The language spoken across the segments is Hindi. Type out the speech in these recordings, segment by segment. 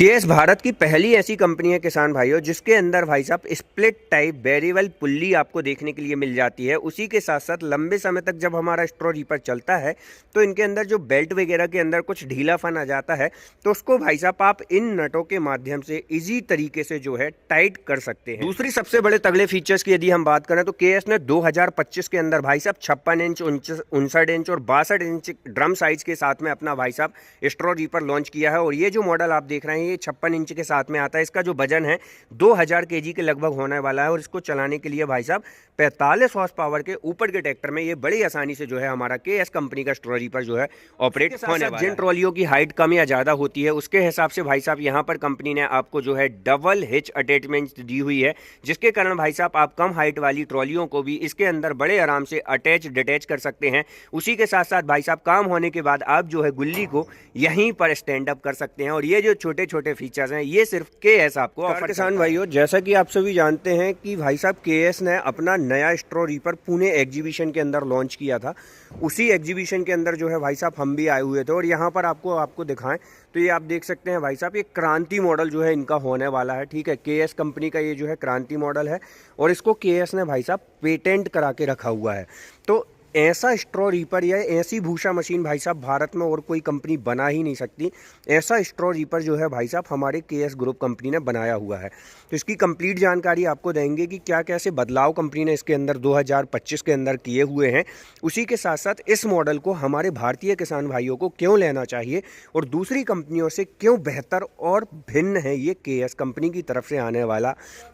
केएस भारत की पहली ऐसी कंपनी है किसान भाइयों जिसके अंदर भाई साहब स्प्लिट टाइप वेरिएबल पुल्ली आपको देखने के लिए मिल जाती है। उसी के साथ साथ लंबे समय तक जब हमारा स्ट्रॉ रीपर चलता है तो इनके अंदर जो बेल्ट वगैरह के अंदर कुछ ढीलापन आ जाता है तो उसको भाई साहब आप इन नटों के माध्यम से इजी तरीके से जो है टाइट कर सकते हैं। दूसरी सबसे बड़े तगड़े फीचर्स की यदि हम बात करें तो केएस ने 2025 के अंदर भाई साहब 56 इंच 59 इंच और 62 इंच ड्रम साइज के साथ में अपना भाई साहब स्ट्रॉ रीपर लॉन्च किया है। और ये जो मॉडल आप देख रहे हैं ये 56 इंच के साथ में आता है। इसका जो वजन है 2000 केजी के लगभग होने वाला है और इसको चलाने के लिए भाई साहब 45 हॉर्स पावर के ऊपर के ट्रैक्टर में ये बड़ी आसानी से जो है हमारा केएस कंपनी का स्ट्रॉ रीपर जो है ऑपरेट होने वाला है। जिन ट्रॉलियों की हाइट कम या ज़्यादा होती है उसके हिसाब से भाई साहब यहाँ पर कंपनी ने आपको जो है डबल हिच अटैचमेंट दी हुई है, जिसके कारण भाई साहब आप कम हाइट वाली ट्रॉलियों को भी इसके अंदर बड़े आराम से अटैच डिटैच कर सकते हैं। उसी के साथ साथ भाई साहब काम होने के बाद आप जो है गुल्ली को यहीं पर स्टैंड अप कर सकते हैं। और ये जो छोटे छोटे फीचर्स हैं ये सिर्फ केएस आपको ऑफर। किसान भाइयों, जैसा कि आप सभी जानते हैं कि भाई साहब केएस ने अपना नया स्ट्रॉ रीपर पुणे एग्जीबिशन के अंदर लॉन्च किया था। उसी एग्जीबिशन के अंदर जो है भाई साहब हम भी आए हुए थे और यहाँ पर आपको दिखाएं तो ये आप देख सकते हैं भाई साहब ये क्रांति मॉडल जो है इनका होने वाला है। ठीक है, केएस कंपनी का ये जो है क्रांति मॉडल है और इसको केएस ने भाई साहब पेटेंट करा के रखा हुआ है। तो ऐसा स्ट्रॉ रीपर या ऐसी भूसा मशीन भाई साहब भारत में और कोई कंपनी बना ही नहीं सकती। ऐसा स्ट्रॉ रीपर जो है भाई साहब हमारे केएस ग्रुप कंपनी ने बनाया हुआ है। तो इसकी कंप्लीट जानकारी आपको देंगे कि क्या कैसे बदलाव कंपनी ने इसके अंदर 2025 के अंदर किए हुए हैं। उसी के साथ साथ इस मॉडल को हमारे भारतीय किसान भाइयों को क्यों लेना चाहिए और दूसरी कंपनियों से क्यों बेहतर और भिन्न है ये केएस कंपनी की तरफ से आने वाला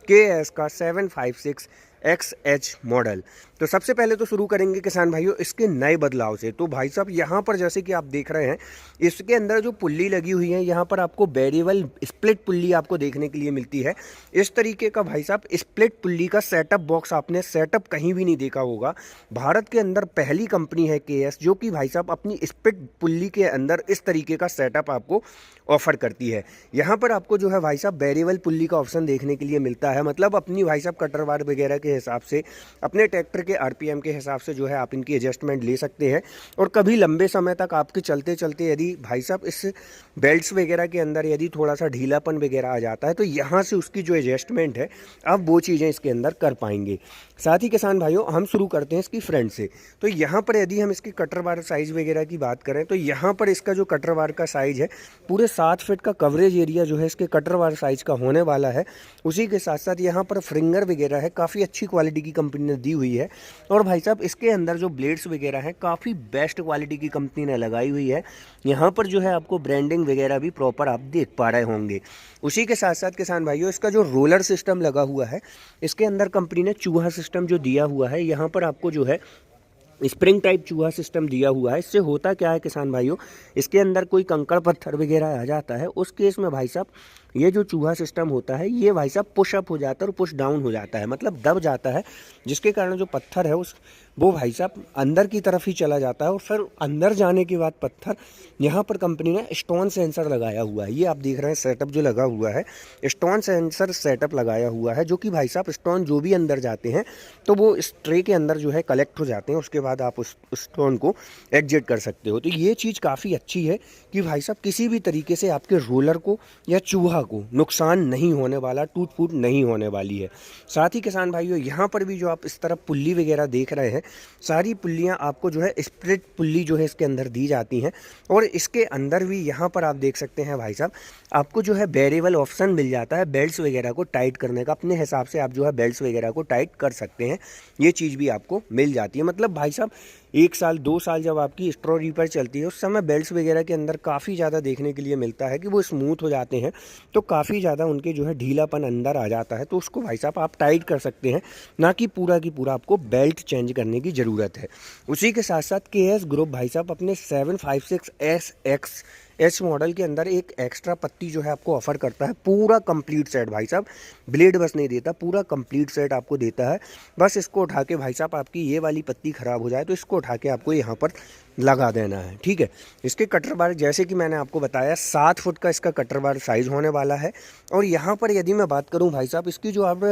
केएस का 756 XH मॉडल। तो सबसे पहले तो शुरू करेंगे किसान भाइयों इसके नए बदलाव से। तो भाई साहब यहाँ पर जैसे कि आप देख रहे हैं इसके अंदर जो पुल्ली लगी हुई है यहाँ पर आपको वेरिएबल स्प्लिट पुल्ली आपको देखने के लिए मिलती है। इस तरीके का भाई साहब स्प्लिट पुल्ली का सेटअप बॉक्स आपने सेटअप कहीं भी नहीं देखा होगा। भारत के अंदर पहली कंपनी है केएस जो कि भाई साहब अपनी स्प्लिट पुल्ली के अंदर इस तरीके का सेटअप आपको ऑफर करती है। यहाँ पर आपको जो है भाई साहब वेरिएबल पुल्ली का ऑप्शन देखने के लिए मिलता है। मतलब अपनी भाई साहब कटरवार वगैरह के हिसाब से अपने ट्रैक्टर के आरपीएम के हिसाब से जो है आप इनकी एडजस्टमेंट ले सकते हैं। और कभी लंबे समय तक आपके चलते चलते यदि भाई साहब इस बेल्ट्स वगैरह के अंदर यदि थोड़ा सा ढीलापन वगैरह आ जाता है तो यहाँ से उसकी जो एडजस्टमेंट है आप वो चीज़ें इसके अंदर कर पाएंगे। साथ ही किसान भाइयों हम शुरू करते हैं इसकी फ्रंट से। तो यहाँ पर यदि हम इसकी कटर वार साइज़ वगैरह की बात करें तो यहाँ पर इसका जो कटर वार का साइज़ है पूरे 7 फीट का कवरेज एरिया जो है इसके कटर वार साइज़ का होने वाला है। उसी के साथ साथ यहाँ पर फ्रिंगर वगैरह है काफ़ी अच्छी क्वालिटी की कंपनी ने दी हुई है। और भाई साहब इसके अंदर जो ब्लेड्स वगैरह हैं काफ़ी बेस्ट क्वालिटी की कंपनी ने लगाई हुई है। यहाँ पर जो है आपको ब्रांडिंग वगैरह भी प्रॉपर आप देख पा रहे होंगे। उसी के साथ साथ किसान भाइयों इसका जो रोलर सिस्टम लगा हुआ है इसके अंदर कंपनी ने चूहा सिस्टम जो दिया हुआ है यहाँ पर आपको जो है स्प्रिंग टाइप चूहा सिस्टम दिया हुआ है। इससे होता क्या है किसान भाइयों इसके अंदर कोई कंकड़ पत्थर वगैरह आ जाता है उस केस में भाई साहब ये जो चूहा सिस्टम होता है ये भाई साहब पुश अप हो जाता है और पुश डाउन हो जाता है, मतलब दब जाता है, जिसके कारण जो पत्थर है वो भाई साहब अंदर की तरफ ही चला जाता है। और फिर अंदर जाने के बाद पत्थर यहाँ पर कंपनी ने स्टोन सेंसर लगाया हुआ है। ये आप देख रहे हैं सेटअप जो लगा हुआ है स्टोन सेंसर सेटअप लगाया हुआ है जो कि भाई साहब स्टोन जो भी अंदर जाते हैं तो वो इस ट्रे के अंदर जो है कलेक्ट हो जाते हैं। उसके बाद आप उस स्टोन को एग्जिट कर सकते हो। तो ये चीज़ काफ़ी अच्छी है कि भाई साहब किसी भी तरीके से आपके रोलर को या चूहा को नुकसान नहीं होने वाला, टूट फूट नहीं होने वाली है। साथ ही किसान भाइयों यहाँ पर भी जो आप इस तरफ पुल्ली वगैरह देख रहे हैं सारी पुल्लियाँ आपको जो है स्प्लिट पुल्ली जो है इसके अंदर दी जाती हैं। और इसके अंदर भी यहाँ पर आप देख सकते हैं भाई साहब आपको जो है वेरिएबल ऑप्शन मिल जाता है बेल्ट्स वगैरह को टाइट करने का। अपने हिसाब से आप जो है बेल्ट्स वगैरह को टाइट कर सकते हैं, ये चीज़ भी आपको मिल जाती है। मतलब भाई साहब 1 साल 2 साल जब आपकी स्ट्रॉ रीपर चलती है उस समय बेल्ट्स वगैरह के अंदर काफ़ी ज़्यादा देखने के लिए मिलता है कि वो स्मूथ हो जाते हैं तो काफ़ी ज़्यादा उनके जो है ढीलापन अंदर आ जाता है। तो उसको भाई साहब आप टाइट कर सकते हैं, ना कि पूरा की पूरा आपको बेल्ट चेंज करने की ज़रूरत है। उसी के साथ साथ केएस ग्रुप भाई साहब अपने 756 SX मॉडल के अंदर एक एक्स्ट्रा पत्ती जो है आपको ऑफर करता है। पूरा कंप्लीट सेट भाई साहब, ब्लेड बस नहीं देता, पूरा कंप्लीट सेट आपको देता है। बस इसको उठा के भाई साहब आपकी ये वाली पत्ती ख़राब हो जाए तो इसको उठा के आपको यहाँ पर लगा देना है। ठीक है, इसके कटर बार जैसे कि मैंने आपको बताया 7 फुट का इसका कटर बार साइज़ होने वाला है। और यहाँ पर यदि मैं बात करूँ भाई साहब इसकी जो आप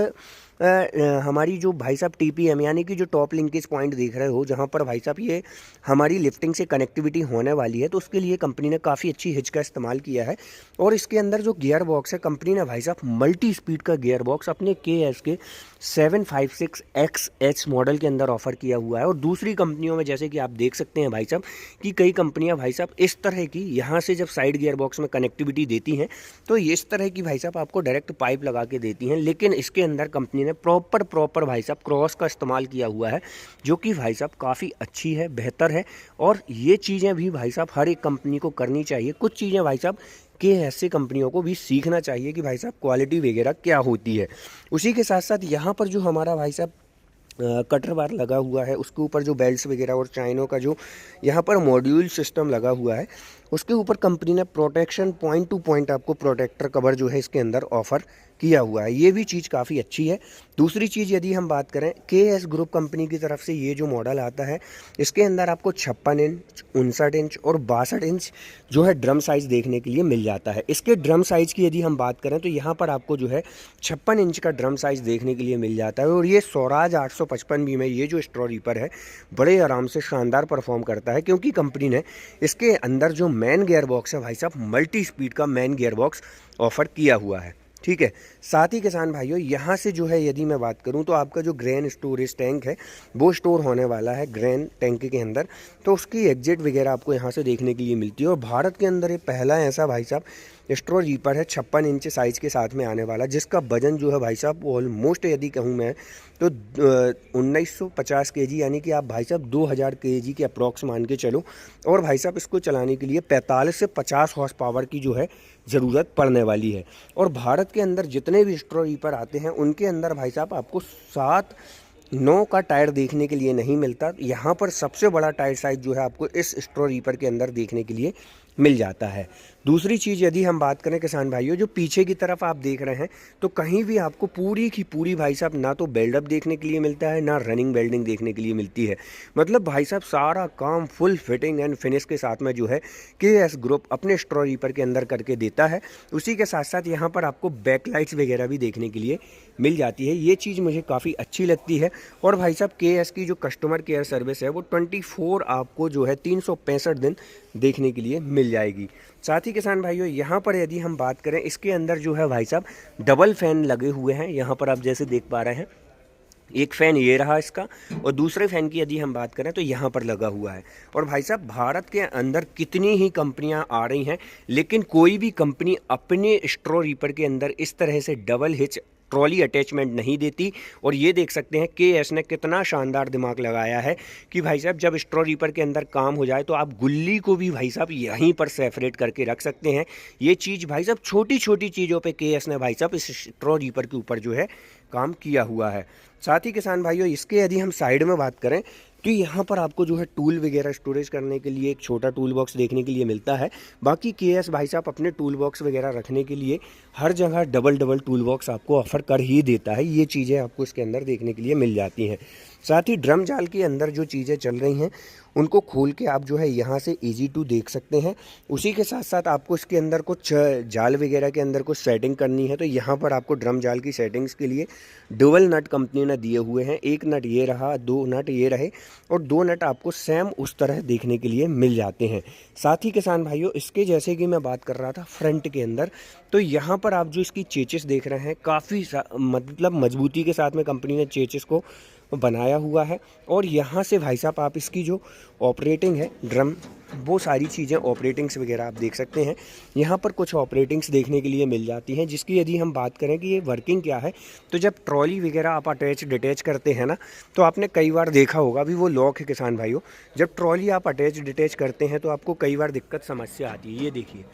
हमारी जो भाई साहब TPM यानी कि जो टॉप लिंकेज पॉइंट देख रहे हो, जहाँ पर भाई साहब ये हमारी लिफ्टिंग से कनेक्टिविटी होने वाली है, तो उसके लिए कंपनी ने काफ़ी अच्छी हिच का इस्तेमाल किया है। और इसके अंदर जो गियर बॉक्स है, कंपनी ने भाई साहब मल्टी स्पीड का गियर बॉक्स अपने KS के 756XH मॉडल के अंदर ऑफर किया हुआ है। और दूसरी कंपनियों में जैसे कि आप देख सकते हैं भाई साहब कि कई कंपनियां भाई साहब इस तरह की यहाँ से जब साइड गियर बॉक्स में कनेक्टिविटी देती हैं तो इस तरह की भाई साहब आपको डायरेक्ट पाइप लगा के देती हैं, लेकिन इसके अंदर कंपनी ने प्रॉपर भाई साहब क्रॉस का इस्तेमाल किया हुआ है, जो कि भाई साहब काफ़ी अच्छी है, बेहतर है। और ये चीज़ें भी भाई साहब हर एक कंपनी को करनी चाहिए। कुछ चीज़ें भाई साहब के ऐसी कंपनियों को भी सीखना चाहिए कि भाई साहब क्वालिटी वगैरह क्या होती है। उसी के साथ साथ यहाँ पर जो हमारा भाई साहब कटर बार लगा हुआ है, उसके ऊपर जो बेल्ट्स वगैरह और चाइनों का जो यहाँ पर मॉड्यूल सिस्टम लगा हुआ है, उसके ऊपर कंपनी ने प्रोटेक्शन पॉइंट टू पॉइंट आपको प्रोटेक्टर कवर जो है इसके अंदर ऑफर किया हुआ है। ये भी चीज़ काफ़ी अच्छी है। दूसरी चीज़ यदि हम बात करें, KS ग्रुप कंपनी की तरफ से ये जो मॉडल आता है, इसके अंदर आपको 56 इंच, 59 इंच और 62 इंच जो है ड्रम साइज़ देखने के लिए मिल जाता है। इसके ड्रम साइज़ की यदि हम बात करें तो यहाँ पर आपको जो है 56 इंच का ड्रम साइज़ देखने के लिए मिल जाता है। और ये स्वराज 855B में ये जो स्ट्रॉ रीपर है बड़े आराम से शानदार परफॉर्म करता है, क्योंकि कंपनी ने इसके अंदर जो मैन गियर बॉक्स है भाई साहब मल्टी स्पीड का मैन गियर बॉक्स ऑफर किया हुआ है। ठीक है। साथ ही किसान भाइयों, यहाँ से जो है यदि मैं बात करूँ तो आपका जो ग्रेन स्टोरेज टैंक है वो स्टोर होने वाला है ग्रेन टैंक के अंदर, तो उसकी एग्जिट वगैरह आपको यहाँ से देखने के लिए मिलती है। और भारत के अंदर ये पहला ऐसा भाई साहब स्ट्रॉ रीपर है 56 इंच साइज़ के साथ में आने वाला, जिसका वजन जो है भाई साहब ऑलमोस्ट यदि कहूँ मैं तो 1950 kg, यानी कि आप भाई साहब 2000 kg के अप्रॉक्स मान के चलो। और भाई साहब इसको चलाने के लिए 45 से 50 हॉर्स पावर की जो है ज़रूरत पड़ने वाली है। और भारत के अंदर जितने भी स्ट्रॉ रीपर आते हैं उनके अंदर भाई साहब आपको 7-9 का टायर देखने के लिए नहीं मिलता। यहाँ पर सबसे बड़ा टायर साइज़ जो है आपको इस स्ट्रॉ रीपर के अंदर देखने के लिए मिल जाता है। दूसरी चीज़ यदि हम बात करें किसान भाइयों, जो पीछे की तरफ आप देख रहे हैं तो कहीं भी आपको पूरी की पूरी भाई साहब ना तो बेल्डअप देखने के लिए मिलता है, ना रनिंग वेल्डिंग देखने के लिए मिलती है। मतलब भाई साहब सारा काम फुल फिटिंग एंड फिनिश के साथ में जो है KS ग्रुप अपने स्ट्रॉ रीपर के अंदर करके देता है। उसी के साथ साथ यहाँ पर आपको बैक लाइट्स वगैरह भी देखने के लिए मिल जाती है। ये चीज़ मुझे काफ़ी अच्छी लगती है। और भाई साहब KS की जो कस्टमर केयर सर्विस है वो 24 आपको जो है 365 दिन देखने के लिए मिल जाएगी। साथ ही किसान भाइयों, यहाँ पर यदि हम बात करें, इसके अंदर जो है भाई साहब डबल फैन लगे हुए हैं। यहाँ पर आप जैसे देख पा रहे हैं, एक फ़ैन ये रहा इसका, और दूसरे फ़ैन की यदि हम बात करें तो यहाँ पर लगा हुआ है। और भाई साहब भारत के अंदर कितनी ही कंपनियाँ आ रही हैं, लेकिन कोई भी कंपनी अपने स्ट्रॉ रीपर के अंदर इस तरह से डबल हिच ट्रॉली अटैचमेंट नहीं देती। और ये देख सकते हैं KS ने कितना शानदार दिमाग लगाया है कि भाई साहब जब स्ट्रॉ रीपर के अंदर काम हो जाए तो आप गुल्ली को भी भाई साहब यहीं पर सेपरेट करके रख सकते हैं। ये चीज़ भाई साहब छोटी छोटी चीज़ों पे KS ने भाई साहब इस स्ट्रॉ रीपर के ऊपर जो है काम किया हुआ है। साथ ही किसान भाइयों, इसके यदि हम साइड में बात करें तो यहाँ पर आपको जो है टूल वगैरह स्टोरेज करने के लिए एक छोटा टूल बॉक्स देखने के लिए मिलता है। बाकी KS भाई साहब अपने टूल बॉक्स वगैरह रखने के लिए हर जगह डबल टूल बॉक्स आपको ऑफर कर ही देता है। ये चीज़ें आपको इसके अंदर देखने के लिए मिल जाती हैं। साथ ही ड्रम जाल के अंदर जो चीज़ें चल रही हैं उनको खोल के आप जो है यहाँ से ईजी टू देख सकते हैं। उसी के साथ साथ आपको इसके अंदर कुछ जाल वगैरह के अंदर कुछ सेटिंग करनी है तो यहाँ पर आपको ड्रम जाल की सेटिंग्स के लिए डुअल नट कंपनी ने दिए हुए हैं। एक नट ये रहा, 2 नट ये रहे, और 2 नट आपको सेम उस तरह देखने के लिए मिल जाते हैं। साथ ही किसान भाइयों, इसके जैसे कि मैं बात कर रहा था फ्रंट के अंदर, तो यहाँ पर आप जो इसकी चेचिस देख रहे हैं काफ़ी मतलब मजबूती के साथ में कंपनी ने चेचिस को बनाया हुआ है। और यहाँ से भाई साहब आप इसकी जो ऑपरेटिंग है ड्रम, वो सारी चीज़ें ऑपरेटिंग्स वगैरह आप देख सकते हैं। यहाँ पर कुछ ऑपरेटिंग्स देखने के लिए मिल जाती हैं, जिसकी यदि हम बात करें कि ये वर्किंग क्या है, तो जब ट्रॉली वगैरह आप अटैच डिटैच करते हैं ना, तो आपने कई बार देखा होगा, अभी वो लॉक है किसान भाइयों, जब ट्रॉली आप अटैच डिटैच करते हैं तो आपको कई बार दिक्कत समस्या आती है। ये देखिए,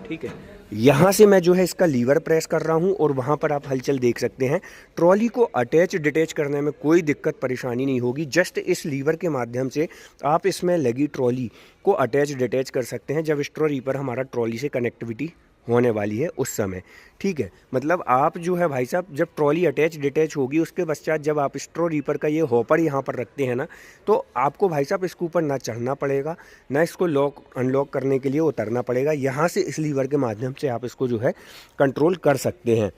ठीक है, यहाँ से मैं जो है इसका लीवर प्रेस कर रहा हूँ और वहाँ पर आप हलचल देख सकते हैं। ट्रॉली को अटैच डिटैच करने में कोई दिक्कत परेशानी नहीं होगी। जस्ट इस लीवर के माध्यम से आप इसमें लगी ट्रॉली को अटैच डिटैच कर सकते हैं जब स्ट्रॉ रीपर हमारा ट्रॉली से कनेक्टिविटी होने वाली है उस समय। ठीक है, मतलब आप जो है भाई साहब जब ट्रॉली अटैच डिटैच होगी उसके पश्चात जब आप स्ट्रॉ रीपर का ये हॉपर यहाँ पर रखते हैं ना, तो आपको भाई साहब इसके ऊपर ना चढ़ना पड़ेगा, ना इसको लॉक अनलॉक करने के लिए उतरना पड़ेगा। यहाँ से इस लीवर के माध्यम से आप इसको जो है कंट्रोल कर सकते हैं।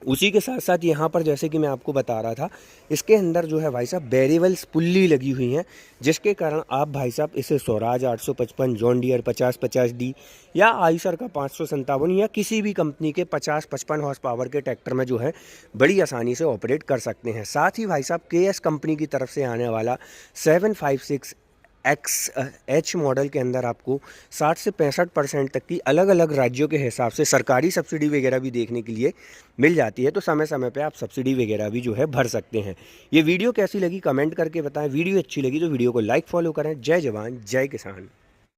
उसी के साथ साथ यहाँ पर जैसे कि मैं आपको बता रहा था, इसके अंदर जो है भाई साहब वेरिएबल्स पुल्ली लगी हुई हैं, जिसके कारण आप भाई साहब इसे स्वराज 855, जॉन डियर 5050D या आइसर का 557 या किसी भी कंपनी के 50-55 हॉर्स पावर के ट्रैक्टर में जो है बड़ी आसानी से ऑपरेट कर सकते हैं। साथ ही भाई साहब KS कंपनी की तरफ से आने वाला 756 XH मॉडल के अंदर आपको 60 से 65% तक की अलग अलग राज्यों के हिसाब से सरकारी सब्सिडी वगैरह भी देखने के लिए मिल जाती है। तो समय समय पे आप सब्सिडी वगैरह भी जो है भर सकते हैं। ये वीडियो कैसी लगी कमेंट करके बताएं। वीडियो अच्छी लगी तो वीडियो को लाइक फॉलो करें। जय जवान जय किसान।